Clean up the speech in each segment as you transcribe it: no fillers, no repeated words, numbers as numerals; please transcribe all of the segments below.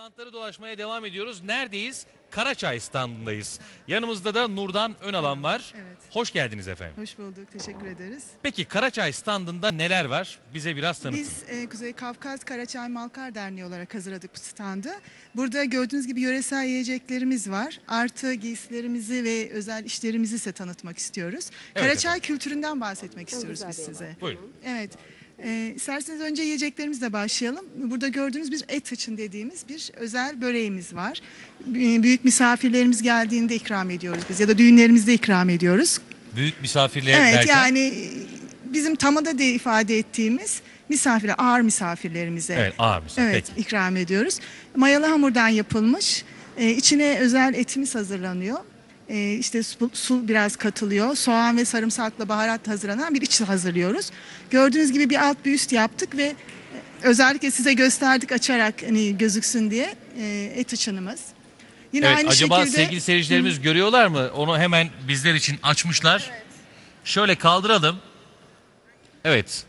Standları dolaşmaya devam ediyoruz. Neredeyiz? Karaçay standındayız. Yanımızda da Nurdan Önalan var. Evet. Hoş geldiniz efendim. Hoş bulduk, teşekkür ederiz. Peki Karaçay standında neler var? Bize biraz tanıtın. Biz Kuzey Kafkas Karaçay Malkar Derneği olarak hazırladık bu standı. Burada gördüğünüz gibi yöresel yiyeceklerimiz var. Artı giysilerimizi ve özel işlerimizi size tanıtmak istiyoruz. Evet Karaçay efendim. kültüründen bahsetmek istiyoruz biz size. Buyurun. Evet. İsterseniz önce yiyeceklerimizle başlayalım. Burada gördüğünüz bir et için dediğimiz bir özel böreğimiz var. Büyük misafirlerimiz geldiğinde ikram ediyoruz biz ya da düğünlerimizde ikram ediyoruz. Büyük misafirliğe Evet, derken? yani bizim tamada diye ifade ettiğimiz misafirler, ağır misafirlerimize Evet, ağır misafir. evet, Peki. ikram ediyoruz. Mayalı hamurdan yapılmış. İçine özel etimiz hazırlanıyor. İşte su biraz katılıyor. Soğan ve sarımsakla baharat hazırlanan bir iç hazırlıyoruz. Gördüğünüz gibi bir alt bir üst yaptık ve özellikle size gösterdik açarak hani gözüksün diye et içinimiz. Yine Evet, aynı acaba şekilde sevgili seyircilerimiz görüyorlar mı? Onu hemen bizler için açmışlar. Evet. Şöyle kaldıralım. Evet.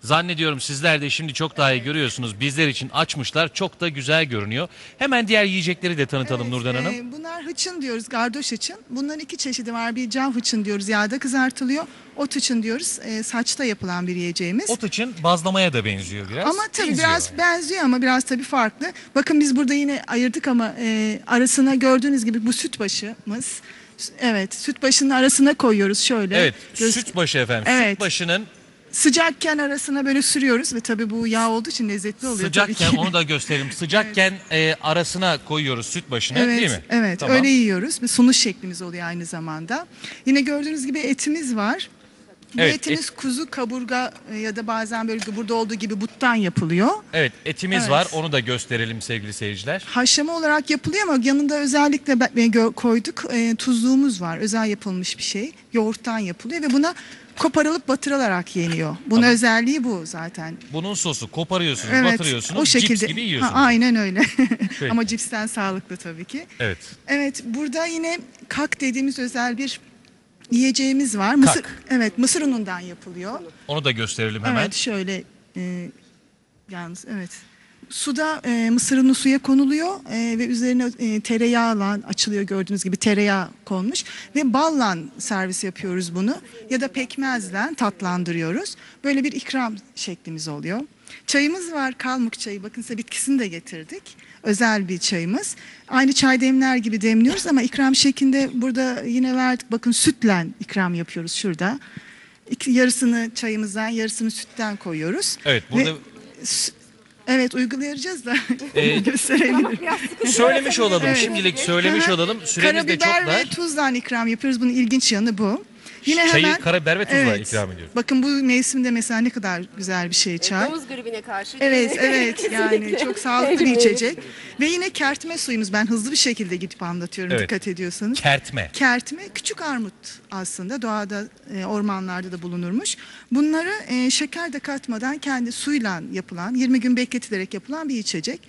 Zannediyorum sizler de şimdi çok daha iyi görüyorsunuz. Bizler için açmışlar. Çok da güzel görünüyor. Hemen diğer yiyecekleri de tanıtalım Evet, Nurdan Hanım. bunlar hıçın diyoruz, gardoş hıçın. Bunların iki çeşidi var. Bir cav hıçın diyoruz, yağda kızartılıyor. Ot hıçın diyoruz, saçta yapılan bir yiyeceğimiz. Ot için bazlamaya da benziyor biraz. Ama tabii Benziyor. biraz benziyor ama biraz tabii farklı. Bakın biz burada yine ayırdık ama arasına gördüğünüz gibi bu sütbaşımız. Evet, sütbaşının arasına koyuyoruz şöyle. Evet, sütbaşı efendim. Evet. Sütbaşının Sıcakken arasına böyle sürüyoruz ve tabii bu yağ olduğu için lezzetli oluyor tabii sıcakken ki. onu da gösterelim. Sıcakken arasına koyuyoruz sütbaşını, Evet, değil mi? evet, Tamam. öyle yiyoruz. Bir sunuş şeklimiz oluyor aynı zamanda. Yine gördüğünüz gibi etimiz var. Bu Evet, etimiz kuzu kaburga ya da bazen böyle burada olduğu gibi buttan yapılıyor. Evet, etimiz Evet. var. Onu da gösterelim sevgili seyirciler. Haşlama olarak yapılıyor ama yanında özellikle koyduk tuzluğumuz var. Özel yapılmış bir şey. Yoğurttan yapılıyor ve buna koparılıp batırılarak yeniyor. Bunun özelliği bu zaten. Bunun sosu koparıyorsunuz, Evet, batırıyorsunuz, o şekilde. cips gibi yiyorsunuz. Aynen öyle. Peki. Ama cipsten sağlıklı tabii ki. Evet. Evet, burada yine kak dediğimiz özel bir yiyeceğimiz var. Evet, mısır unundan yapılıyor. Onu da gösterelim hemen. Evet, şöyle yalnız evet. Suda mısır unu suya konuluyor ve üzerine tereyağla açılıyor, gördüğünüz gibi tereyağı konmuş ve balla servis yapıyoruz bunu ya da pekmezle tatlandırıyoruz. Böyle bir ikram şeklimiz oluyor. Çayımız var, kalmık çayı. Bakın size bitkisini de getirdik. Özel bir çayımız. Aynı çay demler gibi demliyoruz ama ikram şeklinde burada yine verdik. Bakın sütle ikram yapıyoruz şurada. Yarısını çayımızdan, yarısını sütten koyuyoruz. Evet, burada Evet, uygulayacağız da gösterebilirim. söylemiş olalım. Evet. Şimdilik söylemiş Aha. olalım. Süremiz de çok Karabiber dar. ve tuzdan ikram yapıyoruz. Bunun ilginç yanı bu. Yine Çayı hemen karabiber ve tuzla ikram ediyoruz. Bakın bu mevsimde mesela ne kadar güzel bir şey çay. Domuz gribine karşı. Evet, evet, yani çok sağlıklı bir içecek. Ve yine kertme suyumuz. Ben hızlı bir şekilde gidip anlatıyorum, Evet. dikkat ediyorsanız. Kertme. Kertme küçük armut aslında, doğada ormanlarda da bulunurmuş. Bunları şeker de katmadan kendi suyla yapılan, 20 gün bekletilerek yapılan bir içecek.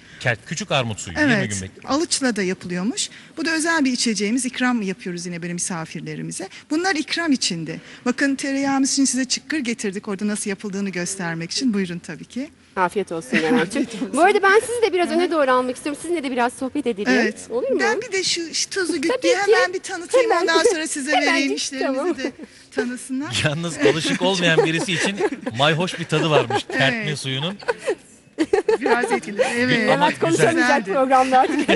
Küçük armut suyu. 20 Evet, gün bekliyor. alıçla da yapılıyormuş. Bu da özel bir içeceğimiz, ikram yapıyoruz yine böyle misafirlerimize. Bunlar ikram içindi. Bakın tereyağımız için size çıkır getirdik, orada nasıl yapıldığını göstermek için. Buyurun tabii ki. Afiyet olsun Levent'ciğim. Bu arada ben sizi de biraz öne doğru almak istiyorum. Sizinle de biraz sohbet edelim. Evet. Olur mu? Ben bir de şu tuzu Tabii güttüğü ki. hemen bir tanıtayım. Hemen. Ondan sonra size vereyim, Hemencik, işlerimizi tamam. de tanısınlar. Yalnız alışık olmayan birisi için mayhoş bir tadı varmış kertme Evet. suyunun. Biraz etkili. Evet. Ama Levent konuşamayacak güzeldi. programda artık.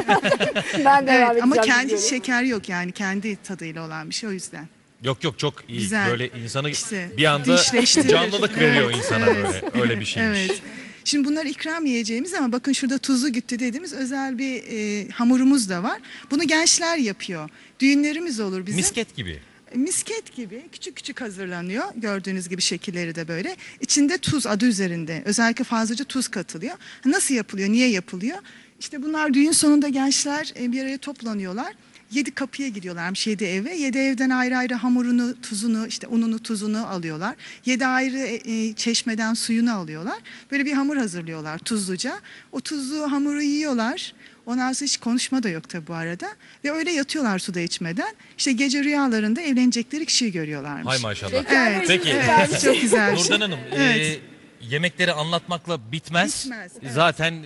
Ben devam Evet, edeceğim. ama kendi biliyorum. şeker yok yani, kendi tadıyla olan bir şey, o yüzden. Yok çok iyi. Güzel. Böyle insanı İşte, bir anda dişleştirir. canlılık veriyor Evet, insana evet. böyle. Öyle bir şeymiş. Evet. Şimdi bunlar ikram yiyeceğimiz ama bakın şurada tuzlu güttü dediğimiz özel bir hamurumuz da var. Bunu gençler yapıyor. Düğünlerimiz olur bizim. Misket gibi. Misket gibi küçük küçük hazırlanıyor. Gördüğünüz gibi şekilleri de böyle. İçinde tuz adı üzerinde. Özellikle fazlaca tuz katılıyor. Nasıl yapılıyor? Niye yapılıyor? İşte bunlar düğün sonunda gençler bir araya toplanıyorlar. 7 kapıya gidiyorlarmış, 7 eve. 7 evden ayrı ayrı hamurunu, tuzunu, işte ununu, tuzunu alıyorlar. 7 ayrı çeşmeden suyunu alıyorlar. Böyle bir hamur hazırlıyorlar tuzluca. O tuzlu hamuru yiyorlar. Ondan sonra hiç konuşma da yok tabii bu arada. Ve öyle yatıyorlar suda içmeden. İşte gece rüyalarında evlenecekleri kişiyi görüyorlarmış. Hay maşallah. Evet, Peki. evet, çok güzel bir şey. Nurdan Hanım, Evet. yemekleri anlatmakla bitmez. Bitmez, evet. Zaten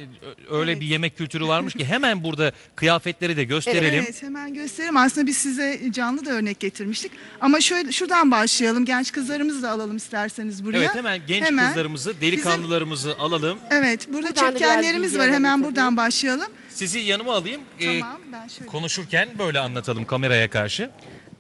öyle Evet. bir yemek kültürü varmış ki hemen burada kıyafetleri de gösterelim. Evet, hemen göstereyim. Aslında biz size canlı da örnek getirmiştik. Ama şöyle şuradan başlayalım. Genç kızlarımızı da alalım isterseniz buraya. Evet, hemen genç kızlarımızı, delikanlılarımızı alalım. Evet, burada Buradan da biraz çepkenlerimiz bilgi var. Hemen alalım buradan başlayalım. Sizi yanıma alayım. Tamam, ben şöyle. Konuşurken böyle anlatalım kameraya karşı.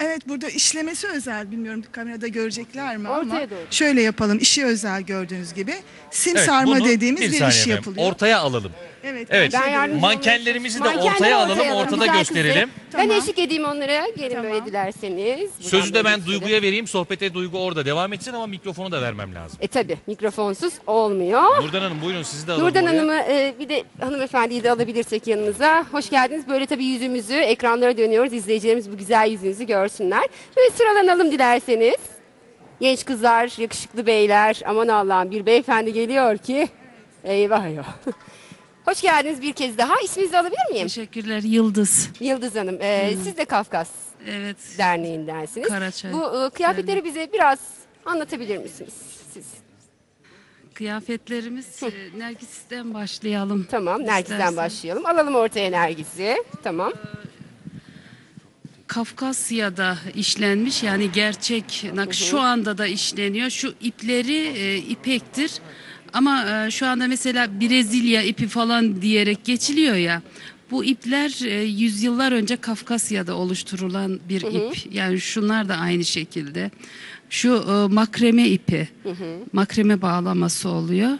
Evet, burada işlemesi özel. Bilmiyorum kamerada görecekler mi ama Ortaya doğru. şöyle yapalım. İşi özel gördüğünüz gibi. Sim Evet, sarma bunu dediğimiz bir saniye iş efendim. yapılıyor. Ortaya alalım. Evet. Evet. Ben yardımcı Mankenlerimizi de Mankenleri ortaya alalım, alalım. ortada Güzel gösterelim. kızları. Ben Tamam. eşlik edeyim onlara. Gelin Tamam. böyle dilerseniz. Buradan Sözü de böyle ben gösterelim. Duygu'ya vereyim. Sohbete Duygu orada devam etsin ama mikrofonu da vermem lazım. Tabii mikrofonsuz olmuyor. Nurdan Hanım buyurun, sizi de alalım Nurdan oraya. Hanım'ı bir de hanımefendiyi de alabilirsek yanınıza. Hoş geldiniz. Böyle tabii yüzümüzü ekranlara dönüyoruz. İzleyicilerimiz bu güzel yüzünüzü görsünler. Şöyle sıralanalım dilerseniz. Genç kızlar, yakışıklı beyler. Aman Allah'ım, bir beyefendi geliyor ki. Eyvah eyvah. Hoş geldiniz bir kez daha. İsminizi alabilir miyim? Teşekkürler Yıldız. Yıldız Hanım. Siz de Kafkas Evet. Derneği'ndensiniz. Karaçay Bu kıyafetleri bize biraz anlatabilir misiniz siz? Kıyafetlerimiz Nergis'ten başlayalım. Tamam, Nergis'ten İstersen. başlayalım. Alalım ortaya Nergis'i. Tamam. Kafkasya'da işlenmiş yani gerçek nakış şu anda da işleniyor. Şu ipleri ipektir. Ama şu anda mesela Brezilya ipi falan diyerek geçiliyor ya. Bu ipler yüzyıllar önce Kafkasya'da oluşturulan bir ip. Yani şunlar da aynı şekilde. Şu makreme ipi. Makreme bağlaması oluyor.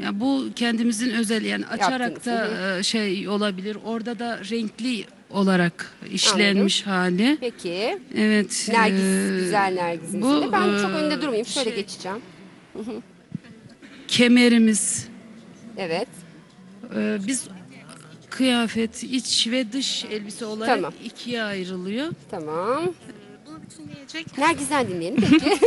Ya bu kendimizin özel yani açarak Yaptınız, da şey olabilir. Orada da renkli olarak işlenmiş hali. Peki. Evet. Nergis, güzel Nergis'in bu, içinde. Ben çok önde durmayayım. Şöyle şey- geçeceğim. Kemerimiz. Evet. Biz kıyafet iç ve dış elbise olarak Tamam. ikiye ayrılıyor. Tamam. Bunu bütünleyecek. Nergis'ten dinleyelim peki.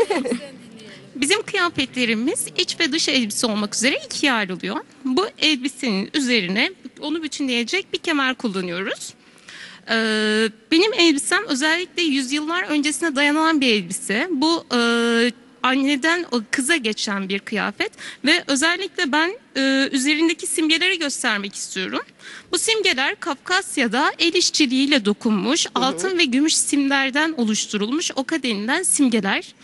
Bizim kıyafetlerimiz iç ve dış elbise olmak üzere ikiye ayrılıyor. Bu elbisenin üzerine onu bütünleyecek bir kemer kullanıyoruz. Benim elbisem özellikle yüzyıllar öncesine dayanan bir elbise. Bu anneden o kıza geçen bir kıyafet ve özellikle ben üzerindeki simgeleri göstermek istiyorum. Bu simgeler Kafkasya'da el işçiliğiyle dokunmuş, altın ve gümüş simlerden oluşturulmuş oka denilen simgeler.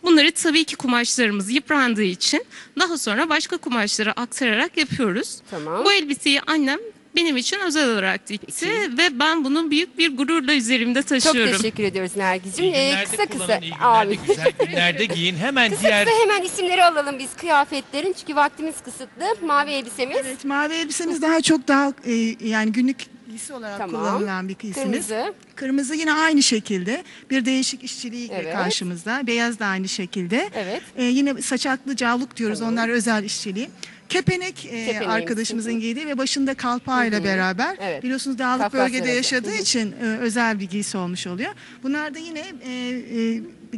Bunları tabii ki kumaşlarımız yıprandığı için daha sonra başka kumaşlara aktararak yapıyoruz. Tamam. Bu elbiseyi annem benim için özel olarak dikti ve ben bunu büyük bir gururla üzerimde Çok taşıyorum. teşekkür ediyoruz Nergis'cim. İyi günlerde Kısa kullanın, kısa. iyi günlerde, Abi. güzel günlerde giyin. Hemen Kısa diğer... kısa hemen isimleri alalım biz kıyafetlerin. Çünkü vaktimiz kısıtlı. Mavi elbisemiz. Evet, mavi elbisemiz daha çok daha yani günlük giysi olarak Tamam. kullanılan bir giysimiz. Kırmızı. Kırmızı yine aynı şekilde bir değişik işçiliği Evet. karşımızda. Beyaz da aynı şekilde. Evet. Yine saçaklı cavluk diyoruz. Onlar özel işçiliği. Kepenek Kepeneğimiz. arkadaşımızın giydiği ve başında kalpağıyla beraber. Evet. Biliyorsunuz dağlık Kafkasya bölgede arası. yaşadığı için özel bir giysi olmuş oluyor. Bunlar da yine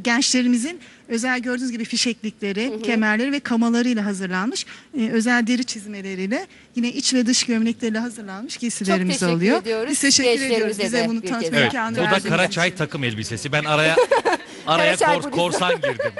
gençlerimizin özel gördüğünüz gibi fişeklikleri, kemerleri ve kamalarıyla hazırlanmış özel deri çizmeleriyle yine iç ve dış gömlekleriyle hazırlanmış giysilerimiz teşekkür oluyor. ediyoruz. Biz teşekkür ediyoruz Gençlerimize bize de bunu bir tanıtma kez daha. Evet, imkanı bu da verdiğiniz için. Karaçay takım elbisesi. Ben araya Karaçay polis. korsan girdim.